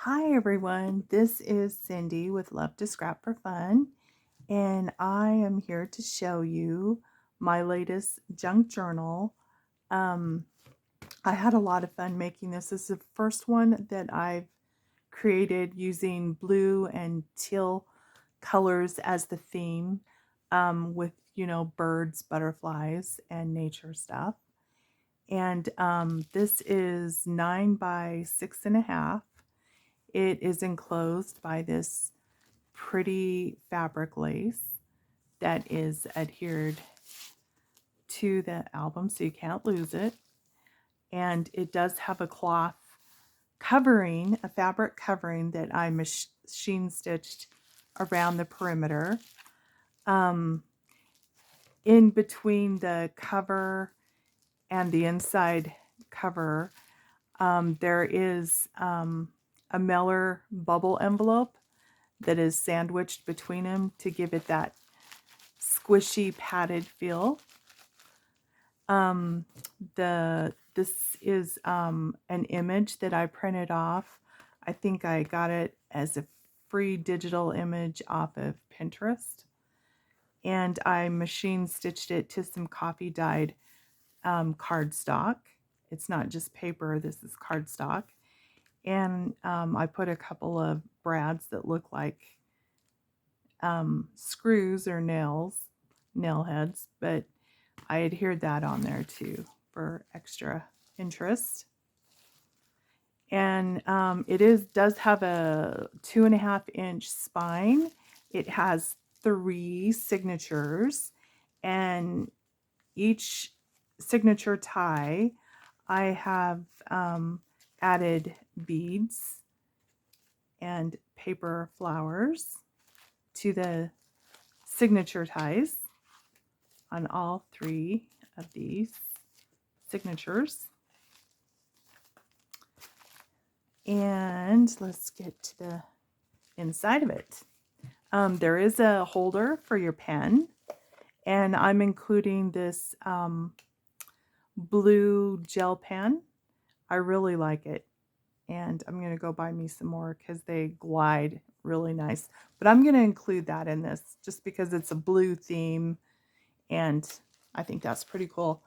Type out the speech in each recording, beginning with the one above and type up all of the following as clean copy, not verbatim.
Hi everyone, this is Cindy with Love to Scrap for Fun, and I am here to show you my latest junk journal. Um, I had a lot of fun making this. This is the first one that I've created using blue and teal colors as the theme, with, birds, butterflies, and nature stuff. And this is 9 by 6.5. It is enclosed by this pretty fabric lace that is adhered to the album so you can't lose it. And it does have a cloth covering, a fabric covering that I machine stitched around the perimeter. In between the cover and the inside cover, there is a Miller bubble envelope that is sandwiched between them to give it that squishy padded feel. This is an image that I printed off. I think I got it as a free digital image off of Pinterest, and I machine stitched it to some coffee dyed cardstock. It's not just paper, this is cardstock. And I put a couple of brads that look like screws or nail heads, but I adhered that on there too for extra interest. And does have a 2.5-inch spine. It has 3 signatures, and each signature tie I have added beads and paper flowers to the signature ties on all 3 of these signatures. And let's get to the inside of it. There is a holder for your pen, and I'm including this blue gel pen. I really like it, and I'm going to go buy me some more because they glide really nice. But I'm going to include that in this just because it's a blue theme, and I think that's pretty cool.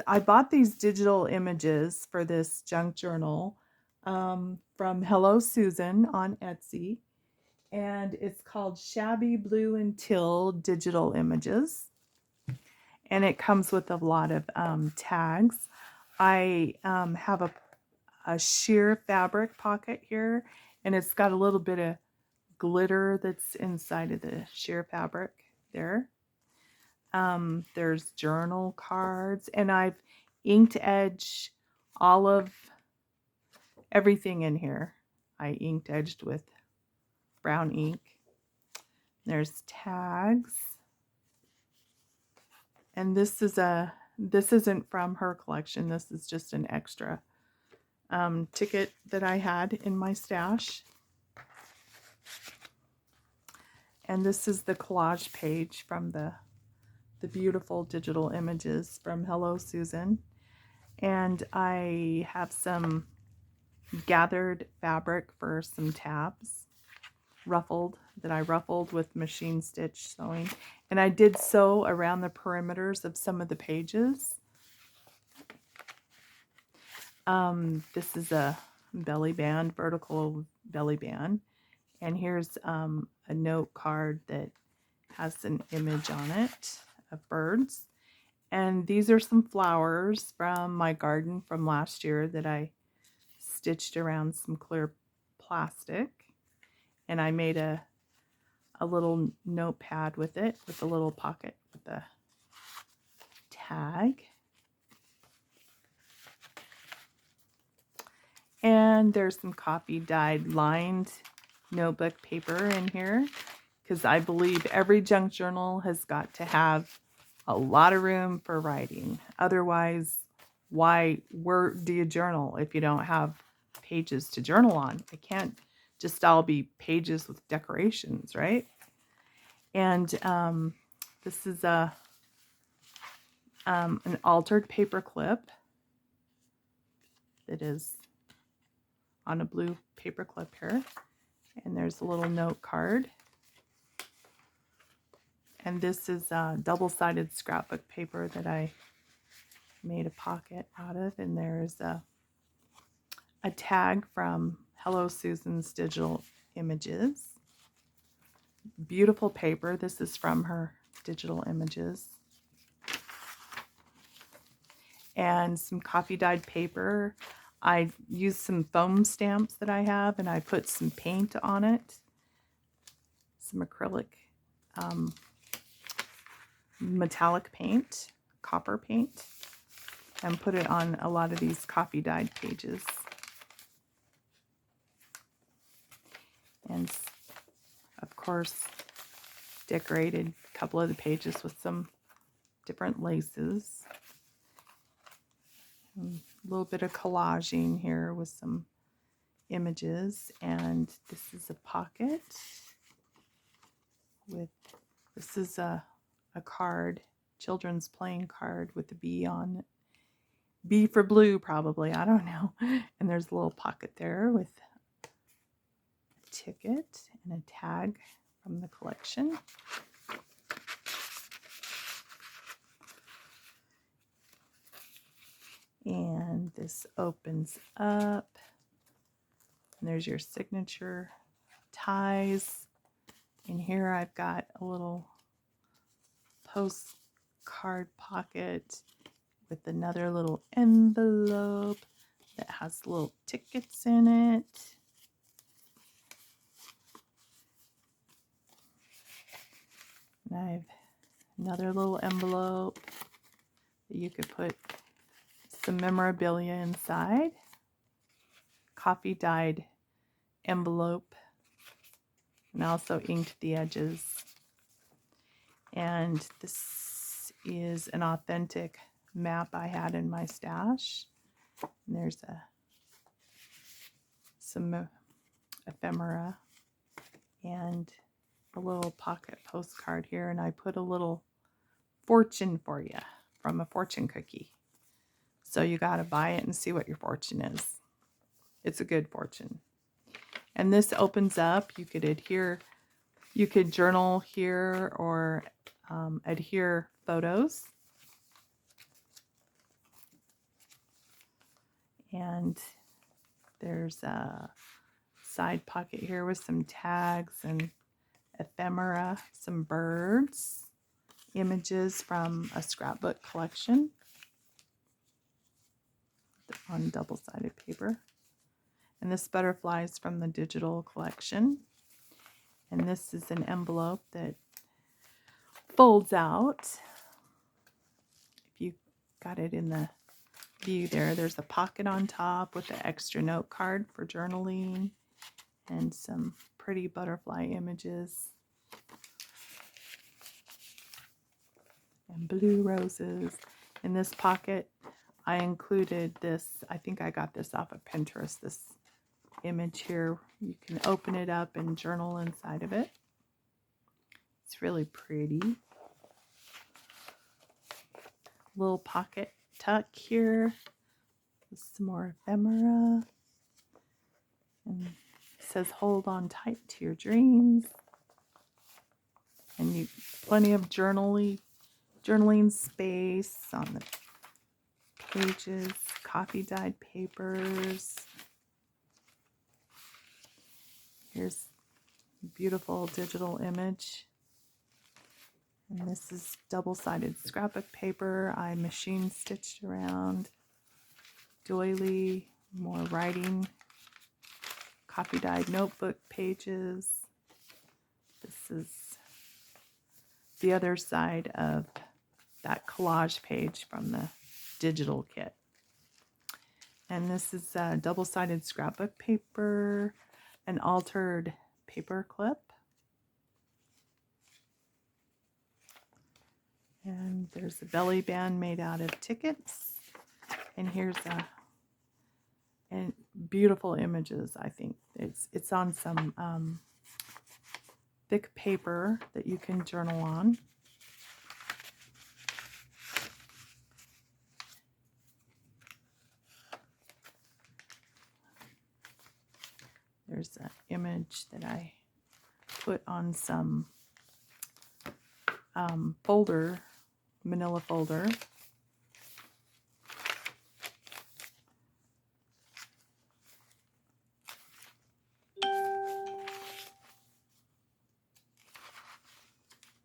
I bought these digital images for this junk journal from hellosusan on Etsy, and it's called Shabby Blue and Teal Digital Images, and it comes with a lot of tags. I have a sheer fabric pocket here, and it's got a little bit of glitter that's inside of the sheer fabric there. There's journal cards, and I've inked edged all of everything in here. I inked edged with brown ink. There's tags, and this isn't from her collection. This is just an extra ticket that I had in my stash. And this is the collage page from the beautiful digital images from hellosusan. And I have some gathered fabric for some tabs, that I ruffled with machine stitch sewing. And I did sew around the perimeters of some of the pages. This is a belly band, vertical belly band. And here's a note card that has an image on it of birds. And these are some flowers from my garden from last year that I stitched around some clear plastic. And I made a little notepad with it, with a little pocket with a tag. And there's some coffee dyed lined notebook paper in here, because I believe every junk journal has got to have a lot of room for writing. Otherwise, where do you journal if you don't have pages to journal on? It can't just all be pages with decorations, right? And this is an altered paper clip that is on a blue paper clip here. And there's a little note card. And this is double-sided scrapbook paper that I made a pocket out of. And there's a tag from Hello Susan's Digital Images. Beautiful paper. This is from her digital images. And some coffee dyed paper. I used some foam stamps that I have, and I put some paint on it, some acrylic metallic paint, copper paint, and put it on a lot of these coffee dyed pages. And of course, decorated a couple of the pages with some different laces. A little bit of collaging here with some images, and this is a pocket with, this is a card, children's playing card with a bee on it. B for blue, probably, I don't know. And there's a little pocket there with a ticket and a tag from the collection. And this opens up, and there's your signature ties. And here I've got a little postcard pocket with another little envelope that has little tickets in it. And I have another little envelope that you could put some memorabilia inside. Coffee dyed envelope, and I also inked the edges. And this is an authentic map I had in my stash. And there's some ephemera and a little pocket postcard here, and I put a little fortune for you from a fortune cookie. So you got to buy it and see what your fortune is. It's a good fortune. And this opens up. You could adhere, you could journal here or adhere photos. And there's a side pocket here with some tags and ephemera, some birds, images from a scrapbook collection on double-sided paper. And this butterfly is from the digital collection. And this is an envelope that folds out. If you got it in the view there, there's a pocket on top with an extra note card for journaling and some pretty butterfly images and blue roses. In this pocket, I included this, I think I got this off of Pinterest, this image here. You can open it up and journal inside of it. It's really pretty. Little pocket tuck here with some more ephemera. And it says, hold on tight to your dreams. And you plenty of journaling space on the pages, coffee dyed papers. Here's a beautiful digital image. And this is double-sided scrapbook paper. I machine stitched around. Doily, more writing. Coffee dyed notebook pages. This is the other side of that collage page from the digital kit. And this is double-sided scrapbook paper, an altered paper clip. And there's a belly band made out of tickets. And here's and beautiful images, I think. It's on some thick paper that you can journal on. There's an image that I put on some folder, manila folder.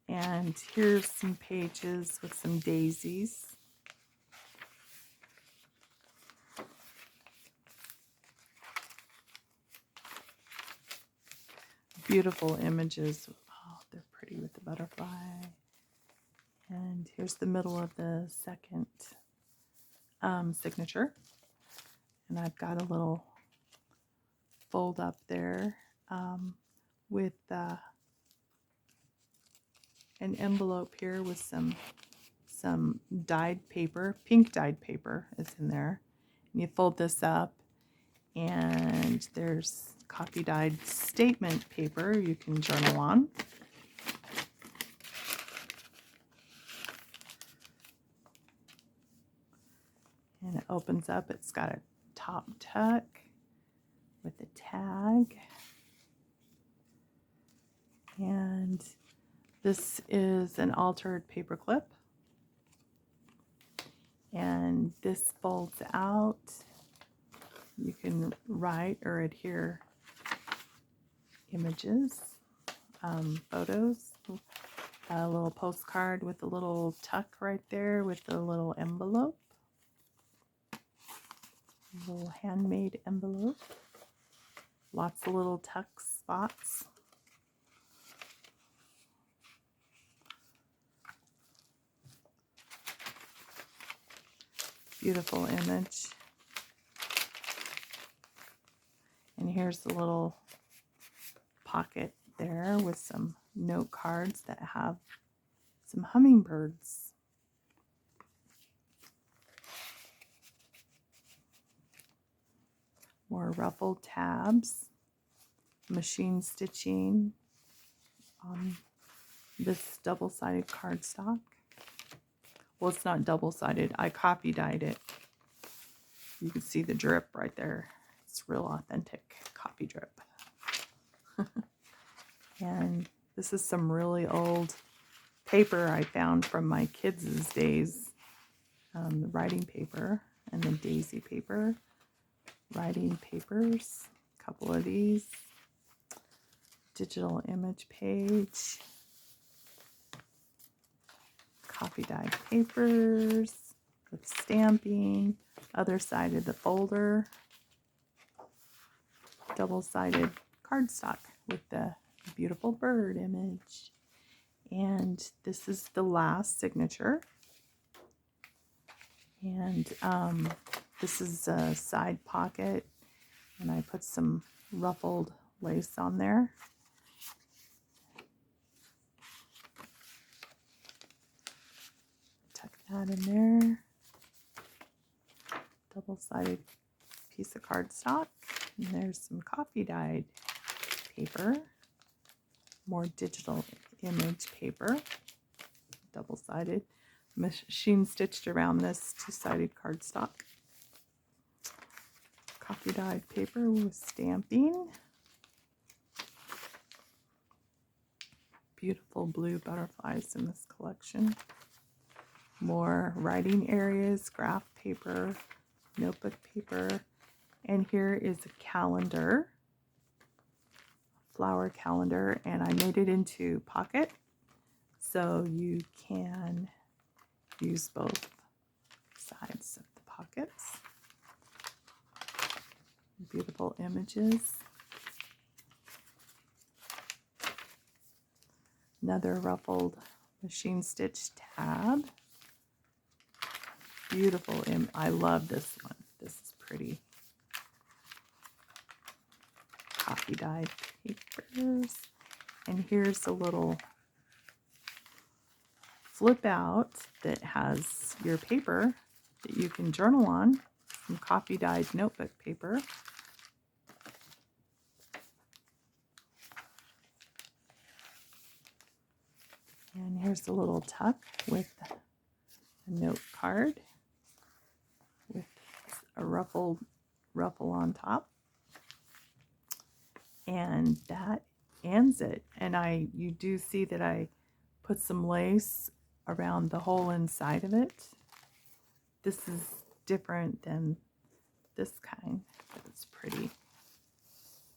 And here's some pages with some daisies. Beautiful images. Oh, they're pretty with the butterfly. And here's the middle of the second signature. And I've got a little fold up there with an envelope here with some dyed paper, pink dyed paper is in there. And you fold this up, and there's copy dyed statement paper you can journal on. And it opens up. It's got a top tuck with a tag. And this is an altered paper clip. And this folds out. You can write or adhere images, photos. A little postcard with a little tuck right there with a little envelope. A little handmade envelope. Lots of little tuck spots. Beautiful image. And here's the little pocket there with some note cards that have some hummingbirds. More ruffled tabs, machine stitching on this double-sided cardstock. Well, it's not double-sided. I copy dyed it. You can see the drip right there. It's real authentic copy drip. And this is some really old paper I found from my kids' days. The writing paper and the daisy paper. Writing papers. A couple of these. Digital image page. Copy dyed papers with stamping. Other side of the folder. Double-sided cardstock with the beautiful bird image. And this is the last signature. And this is a side pocket. And I put some ruffled lace on there. Tuck that in there. Double-sided piece of cardstock. And there's some copy dyed paper. More digital image paper. Double-sided. Machine stitched around this two-sided cardstock. Copy dyed paper with stamping. Beautiful blue butterflies in this collection. More writing areas, graph paper, notebook paper. And here is a calendar, flower calendar, and I made it into pocket so you can use both sides of the pockets. Beautiful images. Another ruffled machine stitch tab. Beautiful I love this one. This is pretty. Copy dyed papers. And here's a little flip out that has your paper that you can journal on. Some copy dyed notebook paper. And here's a little tuck with a note card with a ruffle on top. And that ends it. And you do see that I put some lace around the whole inside of it. This is different than this kind, but it's pretty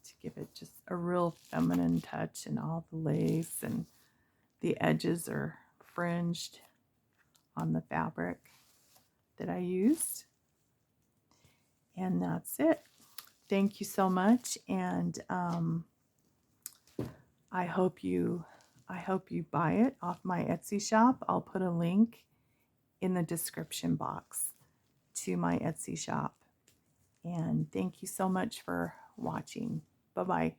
to give it just a real feminine touch, and all the lace and the edges are fringed on the fabric that I used. And that's it. Thank you so much, and I hope you buy it off my Etsy shop. I'll put a link in the description box to my Etsy shop. And thank you so much for watching. Bye-bye.